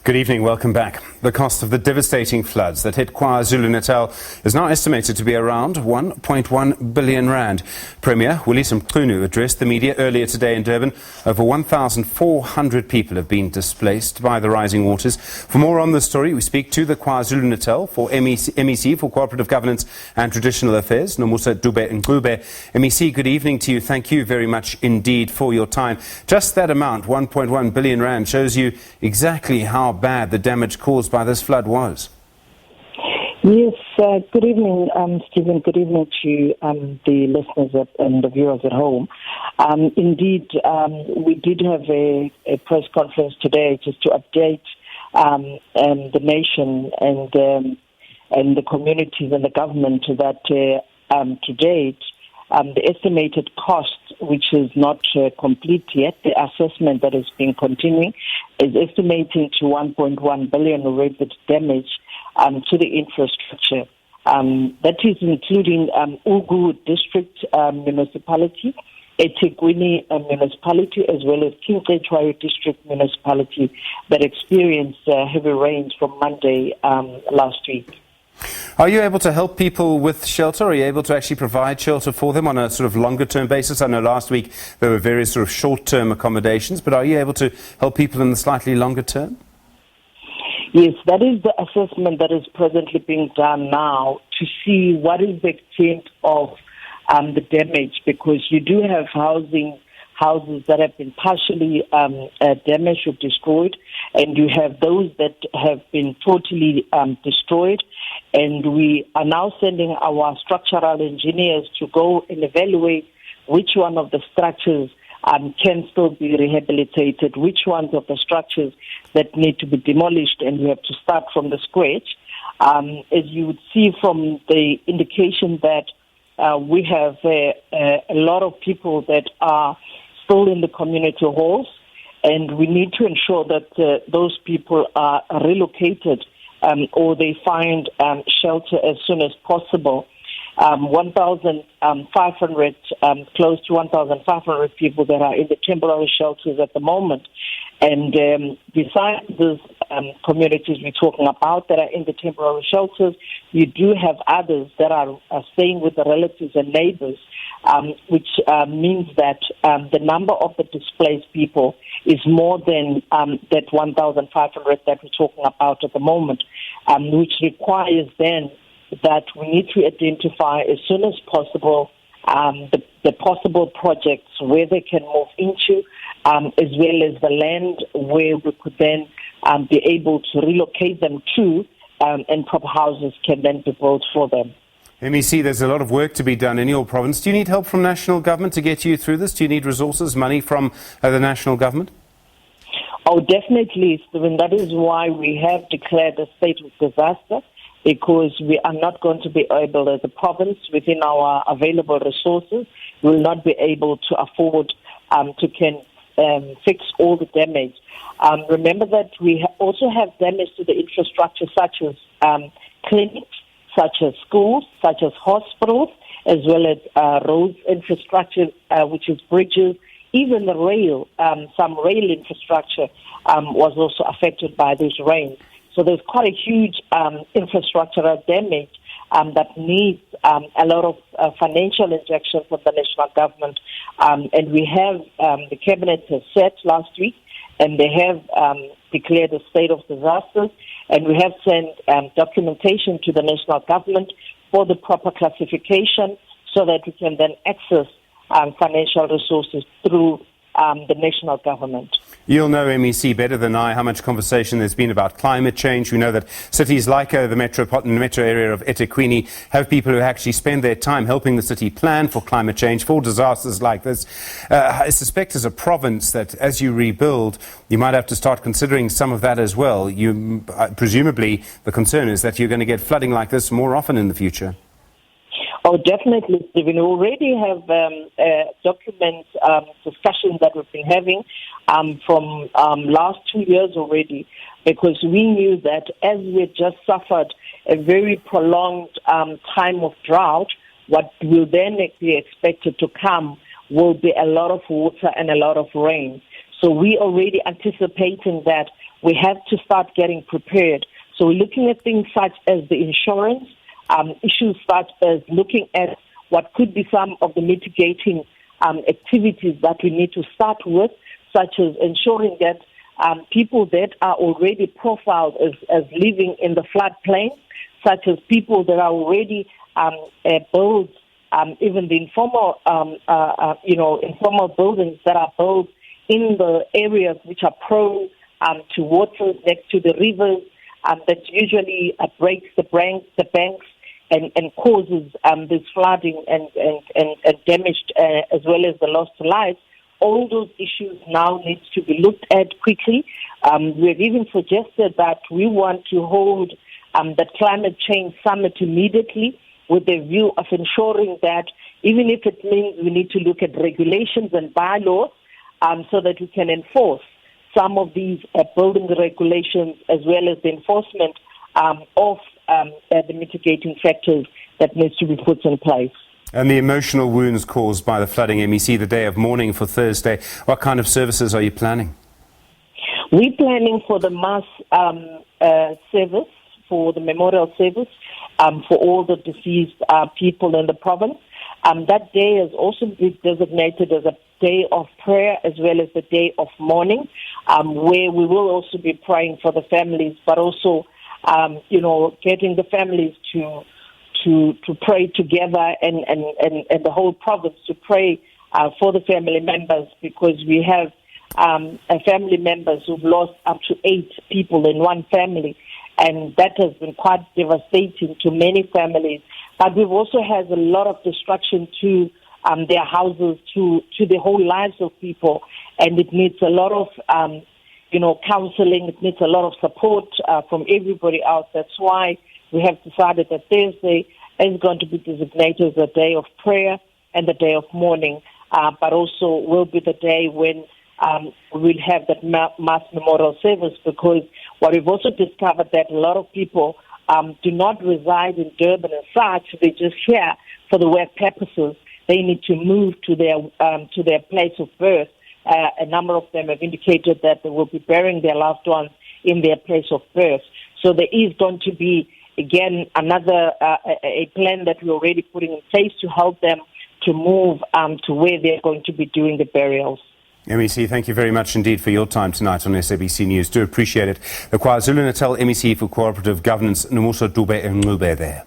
Good evening, welcome back. The cost of the devastating floods that hit Kwa-Zulu-Natal is now estimated to be around 1.1 billion rand. Premier Willies Mchunu addressed the media earlier today in Durban. Over 1,400 people have been displaced by the rising waters. For more on this story, we speak to the Kwa-Zulu-Natal for MEC for Cooperative Governance and Traditional Affairs, Nomusa Dube-Ncube. MEC, good evening to you. Thank you very much indeed for your time. Just that amount, 1.1 billion rand, shows you exactly how bad the damage caused by this flood was. Yes, good evening, Stephen. Good evening to the listeners and the viewers at home. Indeed, we did have a press conference today just to update the nation and the communities and the government that to date, the estimated cost, which is not complete yet, the assessment that has been continuing, is estimating to 1.1 billion related damage to the infrastructure. That is including Ugu District Municipality, eThekwini Municipality, as well as King District Municipality that experienced heavy rains from Monday last week. Are you able to help people with shelter? Are you able to actually provide shelter for them on a sort of longer-term basis? I know last week there were various sort of short-term accommodations, but are you able to help people in the slightly longer term? Yes, that is the assessment that is presently being done now to see what is the extent of the damage, because you do have houses that have been partially damaged or destroyed, and you have those that have been totally destroyed. And we are now sending our structural engineers to go and evaluate which one of the structures can still be rehabilitated, which ones of the structures that need to be demolished, and we have to start from the scratch. As you would see from the indication that we have a lot of people that are still in the community halls, and we need to ensure that those people are relocated or they find shelter as soon as possible. 1,500, close to 1,500 people that are in the temporary shelters at the moment. And besides these communities we're talking about that are in the temporary shelters, you do have others that are staying with the relatives and neighbors, which means that the number of the displaced people is more than that 1,500 that we're talking about at the moment, which requires then that we need to identify as soon as possible the possible projects where they can move into, as well as the land where we could then be able to relocate them to, and proper houses can then be built for them. MEC, there's a lot of work to be done in your province. Do you need help from national government to get you through this? Do you need resources, money from the national government? Oh, definitely, Stephen. That is why we have declared a state of disaster, because we are not going to be able, as a province, within our available resources, we will not be able to afford to fix all the damage. Remember that we also have damage to the infrastructure, such as clinics, such as schools, such as hospitals, as well as roads infrastructure, which is bridges, even the rail. Some rail infrastructure was also affected by these rains. So there's quite a huge infrastructural damage that needs a lot of financial injection from the national government. And we have, the cabinet has set last week, and they have declared a state of disasters, and we have sent documentation to the national government for the proper classification so that we can then access financial resources through the national government. You'll know, MEC, better than I how much conversation there's been about climate change. We know that cities like the metro area of eThekwini have people who actually spend their time helping the city plan for climate change, for disasters like this. I suspect as a province that as you rebuild, you might have to start considering some of that as well. Presumably the concern is that you're going to get flooding like this more often in the future. Oh, definitely, Stephen. We already have documents, discussions that we've been having from last 2 years already, because we knew that as we had just suffered a very prolonged time of drought, what will then be expected to come will be a lot of water and a lot of rain. So we already anticipating that we have to start getting prepared. So we're looking at things such as the insurance, issues such as looking at what could be some of the mitigating activities that we need to start with, such as ensuring that people that are already profiled as living in the floodplain, such as people that are already built, even the informal, informal buildings that are built in the areas which are prone to water next to the rivers, that usually breaks the banks and causes this flooding and damage, as well as the loss to life. All those issues now need to be looked at quickly. We've even suggested that we want to hold the climate change summit immediately, with the view of ensuring that even if it means we need to look at regulations and bylaws so that we can enforce some of these building regulations, as well as the enforcement of the mitigating factors that needs to be put in place. And the emotional wounds caused by the flooding, MEC, the day of mourning for Thursday, what kind of services are you planning? We're planning for the mass service, for the memorial service, for all the deceased people in the province. That day has also been designated as a day of prayer, as well as the day of mourning, where we will also be praying for the families, but also, getting the families to pray together and the whole province to pray for the family members, because we have family members who've lost up to 8 people in one family, and that has been quite devastating to many families. But we've also had a lot of destruction to their houses, to the whole lives of people, and it needs a lot of counseling. It needs a lot of support from everybody else. That's why we have decided that Thursday is going to be designated as a day of prayer and the day of mourning, but also will be the day when we'll have that mass memorial service, because what we've also discovered that a lot of people do not reside in Durban as such. They're just here for the work purposes. They need to move to their place of birth. A number of them have indicated that they will be burying their loved ones in their place of birth. So there is going to be, again, another a plan that we're already putting in place to help them to move to where they're going to be doing the burials. MEC, thank you very much indeed for your time tonight on SABC News. Do appreciate it. The KwaZulu-Natal MEC for Cooperative Governance, Nomusa Dube-Ncube there.